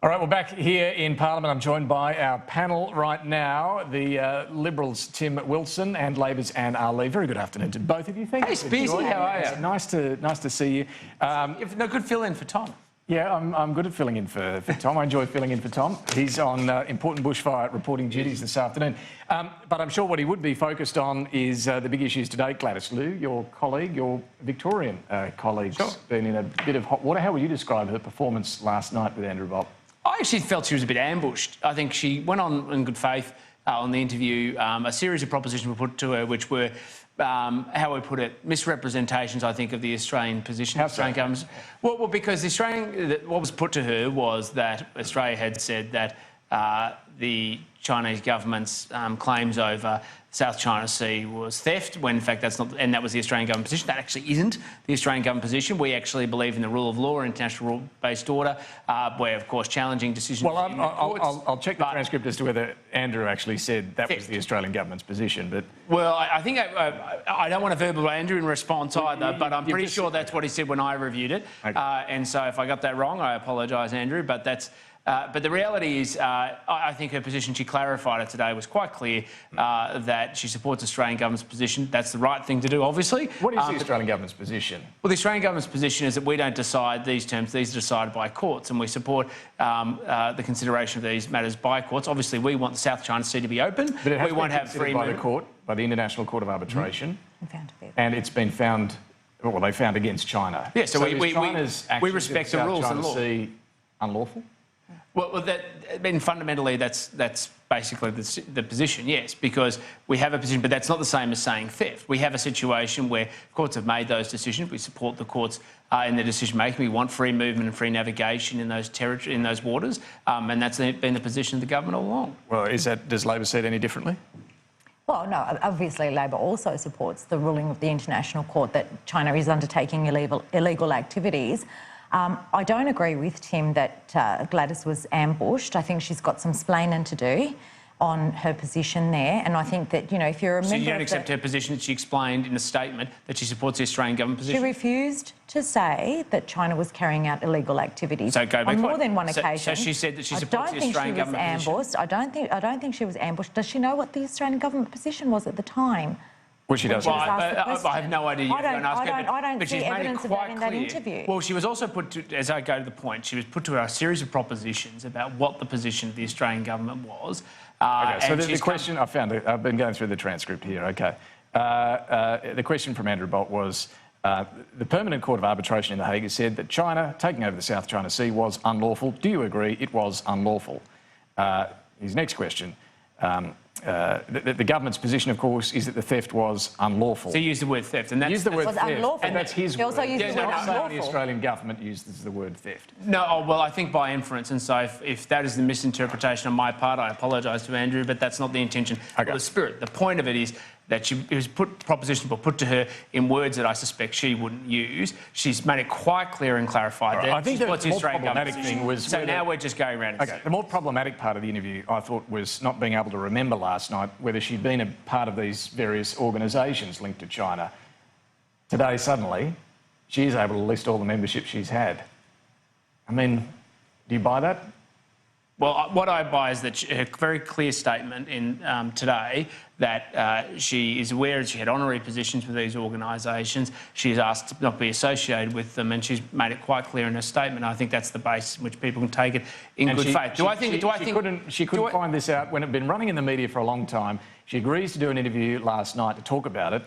All right, we're back here in Parliament. I'm joined by our panel right now, the Liberals' Tim Wilson and Labor's Anne Ali. Very good afternoon to both of you. Thank you. Hey, Speers, how are you? Nice to see you. No good fill-in for Tom. Yeah, I'm good at filling in for Tom. I enjoy filling in for Tom. He's on important bushfire reporting duties this afternoon. But I'm sure what he would be focused on is the big issues today. Gladys Liu, your colleague, your Victorian colleague, been in a bit of hot water. How would you describe her performance last night with Andrew Bolt? I actually felt she was a bit ambushed. I think she went on in good faith on the interview. A series of propositions were put to her, which were, how we put it, misrepresentations, I think, of the Australian position. How Australian so? government. Well, because what was put to her was that Australia had said that the Chinese government's claims over South China Sea was theft, when in fact that's not, and that was the Australian government position. That actually isn't the Australian government position. We actually believe in the rule of law, international rule-based order, where, of course, challenging decisions. Well, I'll check the transcript as to whether Andrew actually said that was the Australian government's position, but... Well, I think I don't want to verbal Andrew in response either, but I'm pretty sure that's what he said when I reviewed it. Okay. And so if I got that wrong, I apologise, Andrew, but that's... but the reality is, I think her position, she clarified it today, was quite clear that she supports the Australian government's position. That's the right thing to do, obviously. What is the Australian government's position? Well, the Australian government's position is that we don't decide these terms. These are decided by courts, and we support the consideration of these matters by courts. Obviously, we want the South China Sea to be open. But it has we won't have free by the court, by the International Court of Arbitration, Mm-hmm. and it's been found, well, they found against China. Yeah, so we respect the rules and law. Sea unlawful? Well, Fundamentally, that's basically the position, yes, because we have a position, but that's not the same as saying theft. We have a situation where courts have made those decisions. We support the courts in their decision-making. We want free movement and free navigation in those in those waters, and that's been the position of the government all along. Well, does Labor see it any differently? Well, no, obviously Labor also supports the ruling of the International Court that China is undertaking illegal activities. I don't agree with Tim that Gladys was ambushed. I think she's got some splaining to do on her position there, and I think that, you know, if you're a member of... So you don't accept her position that she explained in a statement that she supports the Australian government position? She refused to say that China was carrying out illegal activities so go back on more than one occasion. So she said that she supports the Australian government position? I don't think she was ambushed. Does she know what the Australian government position was at the time? Well, she does. Well, I have no idea. I don't see evidence of that in that clear. interview. Well, she was also put to, as I go to the point, she was put to a series of propositions about what the position of the Australian government was. Okay, so the question, I found it, I've been going through the transcript here, okay. The question from Andrew Bolt was, the Permanent Court of Arbitration in The Hague has said that China taking over the South China Sea was unlawful. Do you agree it was unlawful? His next question. The government's position, of course, is that the theft was unlawful. So you used the word theft, and that's... Used the word theft, unlawful. and that's his word. Also used the word unlawful. The Australian government uses the word theft. No, well, I think by inference, and so if that is the misinterpretation on my part, I apologise to Andrew, but that's not the intention or the spirit. The point of it is that it was propositions were put to her in words that I suspect she wouldn't use. She's made it quite clear and clarified that. I think the more problematic thing was... So now we're just going around and the more problematic part of the interview, I thought, was not being able to remember last night whether she'd been a part of these various organisations linked to China. Today, suddenly, she is able to list all the memberships she's had. I mean, do you buy that? Well, what I buy is that her very clear statement in today that she is aware that she had honorary positions with these organisations. She's asked to not be associated with them, and she's made it quite clear in her statement. I think that's the basis in which people can take it in good faith. She couldn't find this out when it had been running in the media for a long time. She agrees to do an interview last night to talk about it,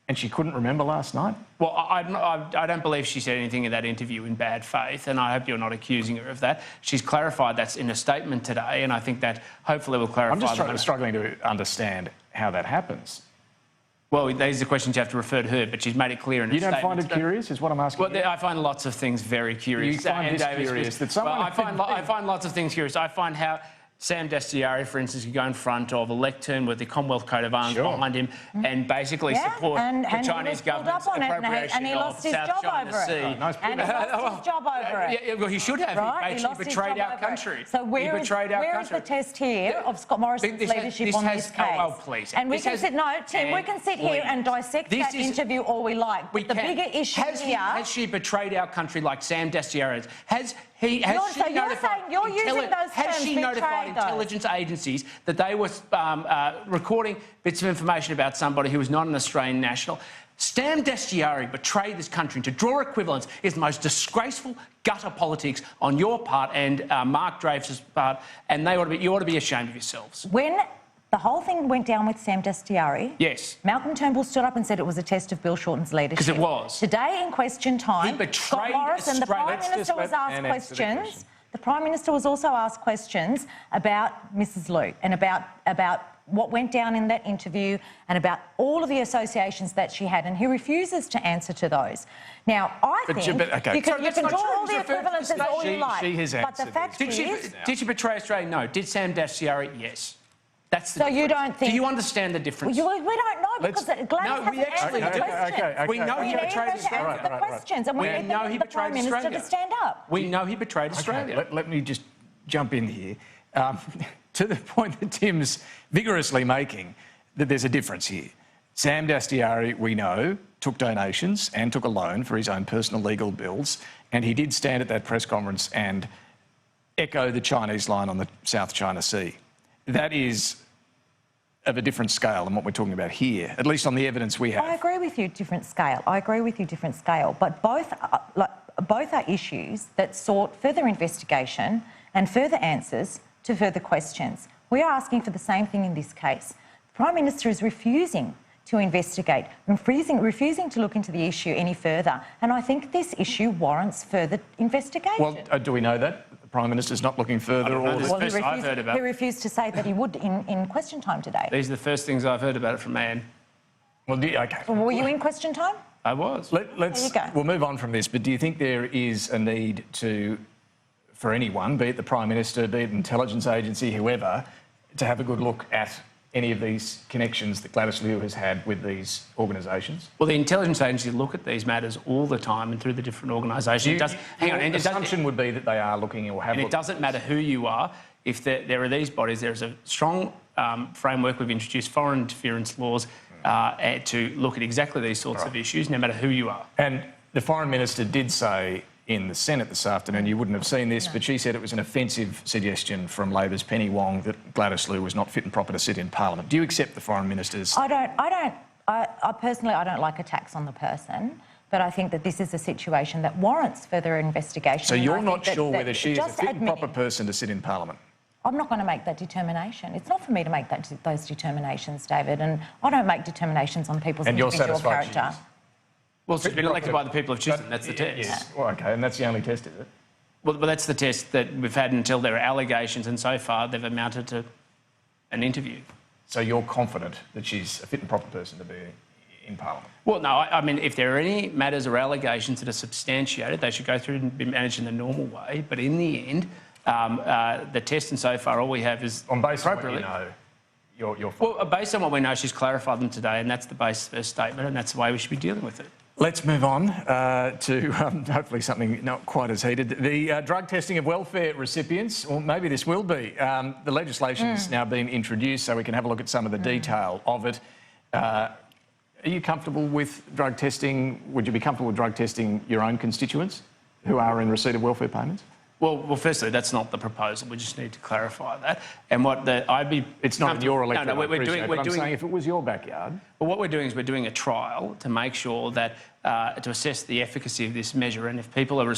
and she couldn't remember last night? Well, I don't believe she said anything in that interview in bad faith, and I hope you're not accusing her of that. She's clarified that's in a statement today, and I think that hopefully will clarify... I'm just struggling to understand how that happens. Well, these are questions you have to refer to her, but she's made it clear in her statement. You don't find it curious, is what I'm asking? Well, I find lots of things very curious. You find this curious that someone... Well, I find lots of things curious. I find how... Sam Dastyari, for instance, could go in front of a lectern with the Commonwealth coat of arms behind him and basically support the Chinese government's appropriation of South China Sea. And he lost his job over it. Yeah, well, he should have. Right? He betrayed our country. So where is the test here of Scott Morrison's leadership on this case? Oh, please. And we can sit... No, Tim, we can sit here and dissect that interview all we like. But the bigger issue here... Has she betrayed our country like Sam Dastyari has? Has You're using those has terms, she notified betray those. intelligence agencies that they were recording bits of information about somebody who was not an Australian national? Sam Dastyari betrayed this country. To draw equivalence is the most disgraceful gutter politics on your part and Mark Dreyfus' part, and you ought to be ashamed of yourselves. When the whole thing went down with Sam Dastyari, yes, Malcolm Turnbull stood up and said it was a test of Bill Shorten's leadership. Because it was. Today, in question time, Scott Morrison, the Prime Minister, was asked questions. The Prime Minister was also asked questions about Mrs. Liu and about what went down in that interview and about all of the associations that she had, and he refuses to answer to those. Now, I think you can draw all the equivalences all you like, she has but the answered fact is... Did she betray Australia? No. Did Sam Dastyari? Yes. That's the so you don't think... Do you understand the difference? We don't know because Gladys hasn't answered the questions. We know he betrayed Australia. The questions, and we need the Prime Minister to stand up. We know he betrayed Australia. Let me just jump in here. To the point that Tim's vigorously making, that there's a difference here. Sam Dastyari, we know, took donations and took a loan for his own personal legal bills, and he did stand at that press conference and echo the Chinese line on the South China Sea. That is of a different scale than what we're talking about here, at least on the evidence we have. I agree with you, different scale. But both are issues that sought further investigation and further answers to further questions. We are asking for the same thing in this case. The Prime Minister is refusing to investigate, refusing to look into the issue any further, and I think this issue warrants further investigation. Well, do we know that? The Prime Minister's not looking further? He refused to say that he would in question time today. These are the first things I've heard about it from Anne. Well, okay. Well, were you in question time? I was. We'll move on from this, but do you think there is a need for anyone, be it the Prime Minister, be it an intelligence agency, whoever, to have a good look at any of these connections that Gladys Liu has had with these organisations? Well, the intelligence agencies look at these matters all the time and through the different organisations. The assumption would be that they are looking or have... And it doesn't matter who you are. If there are these bodies, there's a strong framework. We've introduced foreign interference laws to look at exactly these sorts of issues, no matter who you are. And the Foreign Minister did say in the Senate this afternoon, you wouldn't have seen this, but she said it was an offensive suggestion from Labor's Penny Wong that Gladys Liu was not fit and proper to sit in Parliament. Do you accept the Foreign Minister's... I personally don't like attacks on the person, but I think that this is a situation that warrants further investigation. So you're not sure whether she is a fit and proper person to sit in Parliament? I'm not going to make that determination. It's not for me to make those determinations, David, and I don't make determinations on people's individual character. Well, she's been elected by the people of Chisolm. That's the test. Yes. Well, OK, and that's the only test, is it? Well, that's the test that we've had until there are allegations, and so far they've amounted to an interview. So you're confident that she's a fit and proper person to be in Parliament? Well, no, I mean, if there are any matters or allegations that are substantiated, they should go through and be managed in the normal way. But in the end, the test, and so far all we have is... On basis of what you know, you're... Well, based on what we know, she's clarified them today, and that's the basis of her statement, and that's the way we should be dealing with it. Let's move on to hopefully something not quite as heated. The drug testing of welfare recipients, or maybe this will be. The legislation's now been introduced, so we can have a look at some of the detail of it. Are you comfortable with drug testing? Would you be comfortable with drug testing your own constituents who are in receipt of welfare payments? Well, firstly, that's not the proposal. We just need to clarify that. And It's not in your electorate. No, we're doing. I'm saying if it was your backyard. Well, what we're doing is we're doing a trial to make sure that to assess the efficacy of this measure. And if people are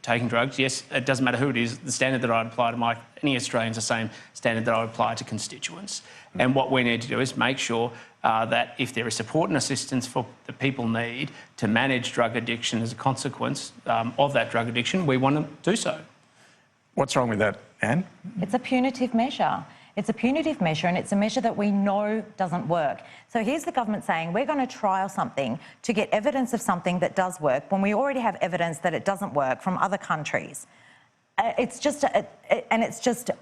taking drugs, yes, it doesn't matter who it is. The standard that I would apply to any Australians, the same standard that I would apply to constituents. And what we need to do is make sure that if there is support and assistance for the people need to manage drug addiction as a consequence of that drug addiction, we want to do so. What's wrong with that, Anne? It's a punitive measure. It's a punitive measure, and it's a measure that we know doesn't work. So here's the government saying we're going to trial something to get evidence of something that does work when we already have evidence that it doesn't work from other countries. It's just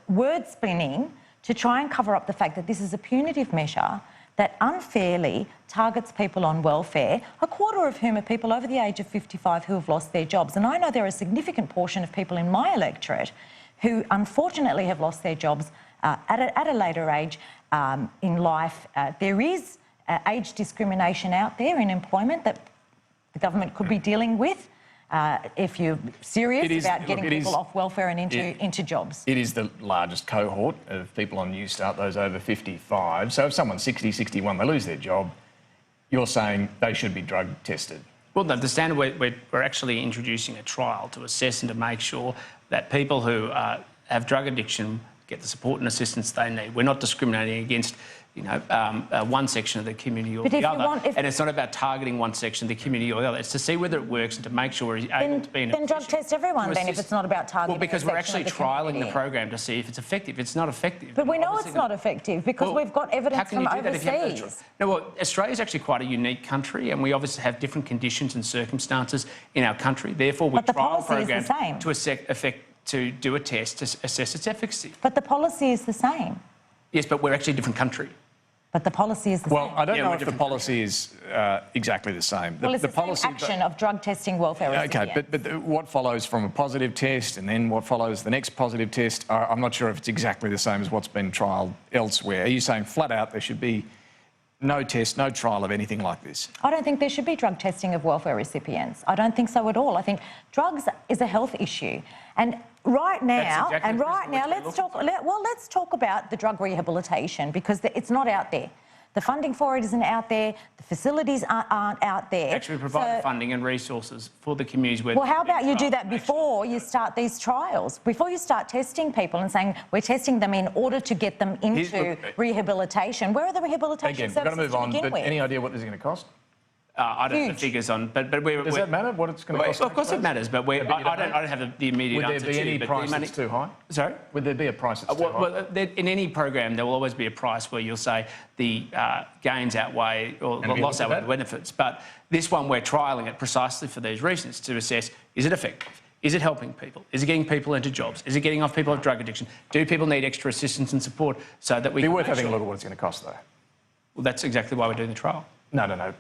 word spinning to try and cover up the fact that this is a punitive measure that unfairly targets people on welfare, a quarter of whom are people over the age of 55 who have lost their jobs. And I know there are a significant portion of people in my electorate who unfortunately have lost their jobs at a later age in life. There is age discrimination out there in employment that the government could be dealing with. if you're serious about getting people off welfare and into jobs. It is the largest cohort of people on New Start, those over 55. So if someone's 60, 61, they lose their job, you're saying they should be drug tested? Well, the standard, we're actually introducing a trial to assess and to make sure that people who have drug addiction get the support and assistance they need. We're not discriminating against, one section of the community or the other. And it's not about targeting one section of the community or the other. It's to see whether it works and to make sure we're able to be in a Then drug test everyone then if it's not about targeting. Well, because we're actually trialling the program to see if it's effective. It's not effective. But we know it's not effective because we've got evidence from overseas. No, well, Australia is actually quite a unique country, and we obviously have different conditions and circumstances in our country. Therefore, we trial programs to do a test to assess its efficacy. But the policy is the same. Yes, but we're actually a different country. But the policy is the same. Well, I don't know if the policy is exactly the same. Well, it's the policy, same action of drug testing welfare recipients. OK, but what follows from a positive test and then what follows the next positive test, I'm not sure if it's exactly the same as what's been trialled elsewhere. Are you saying flat out there should be no test, no trial of anything like this? I don't think there should be drug testing of welfare recipients. I don't think so at all. I think drugs is a health issue. And right now, let's talk about the drug rehabilitation because it's not out there. The funding for it isn't out there. The facilities aren't out there. Actually, provide funding and resources for the communities where... Well, how about you do that before you start these trials? Before you start testing people and saying, we're testing them in order to get them into rehabilitation. Where are the rehabilitation services we've got to move on, but with? Any idea what this is going to cost? I don't have the figures on, but does that matter? What it's going to cost? Of course, it matters, but I don't have the immediate answer. Would there be any price that's too high? Sorry, would there be a price that's too high? Well, in any program, there will always be a price where you'll say the gains outweigh or the loss outweigh the benefits. But this one, we're trialling it precisely for these reasons to assess: is it effective? Is it helping people? Is it getting people into jobs? Is it getting off people of drug addiction? Do people need extra assistance and support so that we? It'd be worth having a look at what it's going to cost, though. Well, that's exactly why we're doing the trial. No.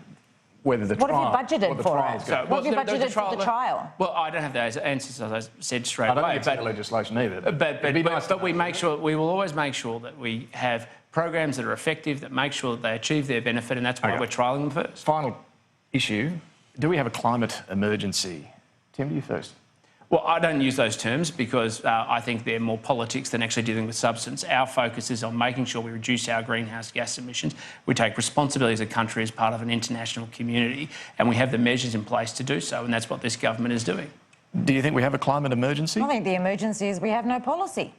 Whether the what trial, have you budgeted for it? What have you budgeted for the trial? Well, I don't have those answers, as I said straight away. I don't think it's legislation either. But we make sure, we will always make sure that we have programs that are effective, that make sure that they achieve their benefit, and that's why we're trialling them first. Final issue, do we have a climate emergency? Tim, you first. Well, I don't use those terms because I think they're more politics than actually dealing with substance. Our focus is on making sure we reduce our greenhouse gas emissions. We take responsibility as a country as part of an international community, and we have the measures in place to do so, and that's what this government is doing. Do you think we have a climate emergency? I think the emergency is we have no policy.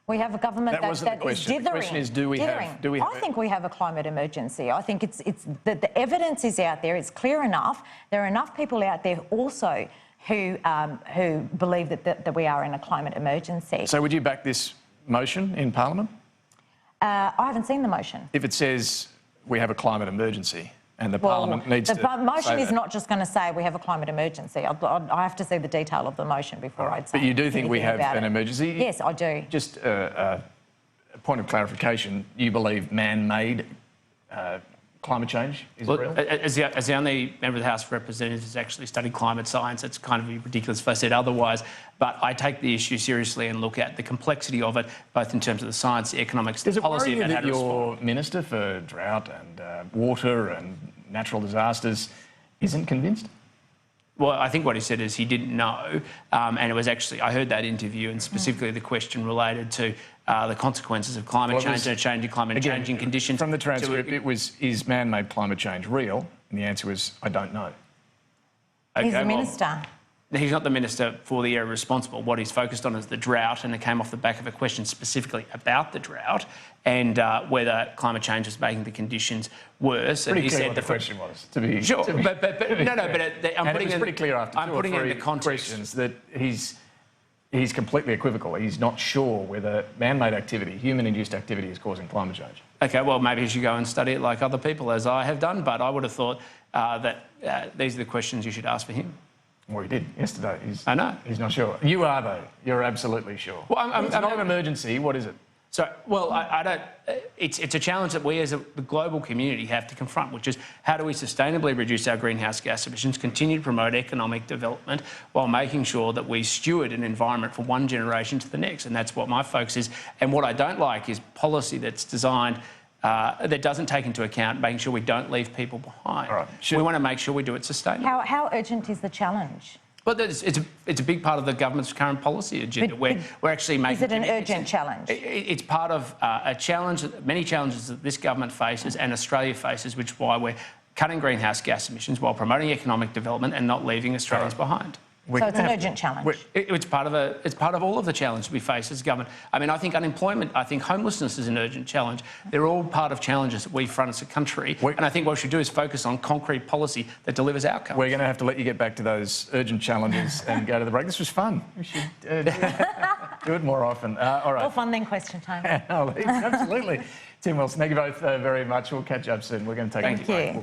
We have a government that is dithering. The question is, do we have? I think we have a climate emergency. I think it's that the evidence is out there. It's clear enough. There are enough people out there also who believe that we are in a climate emergency. So would you back this motion in Parliament? I haven't seen the motion. If it says we have a climate emergency and the Parliament needs to The motion is not just going to say we have a climate emergency. I have to see the detail of the motion before I'd say. But you do think we have an emergency? Yes, I do. Just a point of clarification, you believe man-made climate change is real? As the only member of the House of Representatives who's actually studied climate science, it's kind of ridiculous if I said otherwise. But I take the issue seriously and look at the complexity of it, both in terms of the science, the economics, the policy. Does it worry you that your Minister for Drought and Water and Natural Disasters isn't convinced? Well, I think what he said is he didn't know, and it was actually, I heard that interview and specifically the question related to the consequences of climate change and a change in climate, changing conditions. From the transcript, it was, is man-made climate change real? And the answer was, I don't know. He's the minister. He's not the minister for the area responsible. What he's focused on is the drought, and it came off the back of a question specifically about the drought and whether climate change is making the conditions worse. Pretty clear what the question was, to be sure. To be, but I'm putting it was pretty clear after two or three questions that he's completely equivocal. He's not sure whether man-made activity, human-induced activity, is causing climate change. OK, well, maybe he should go and study it like other people, as I have done. But I would have thought that these are the questions you should ask for him. Well, he did yesterday. I know. He's not sure. You are, though. You're absolutely sure. Well, it's not an emergency. What is it? So, well, I don't... It's a challenge that we as the global community have to confront, which is how do we sustainably reduce our greenhouse gas emissions, continue to promote economic development while making sure that we steward an environment from one generation to the next. And that's what my focus is. And what I don't like is policy that's designed that doesn't take into account making sure we don't leave people behind. All right. We want to make sure we do it sustainably. How urgent is the challenge? But it's a big part of the government's current policy agenda. We're actually making... Is it an urgent challenge? It's part of a challenge, many challenges that this government faces and Australia faces, which is why we're cutting greenhouse gas emissions while promoting economic development and not leaving Australians behind. So it's an urgent challenge. It's part of all of the challenges we face as government. I mean, I think unemployment, I think homelessness is an urgent challenge. They're all part of challenges that we front as a country. And I think what we should do is focus on concrete policy that delivers outcomes. We're going to have to let you get back to those urgent challenges and go to the break. This was fun. We should do it more often. All right. More fun than question time. Absolutely. Tim Wilson, thank you both very much. We'll catch up soon. We're going to take a break. Thank you.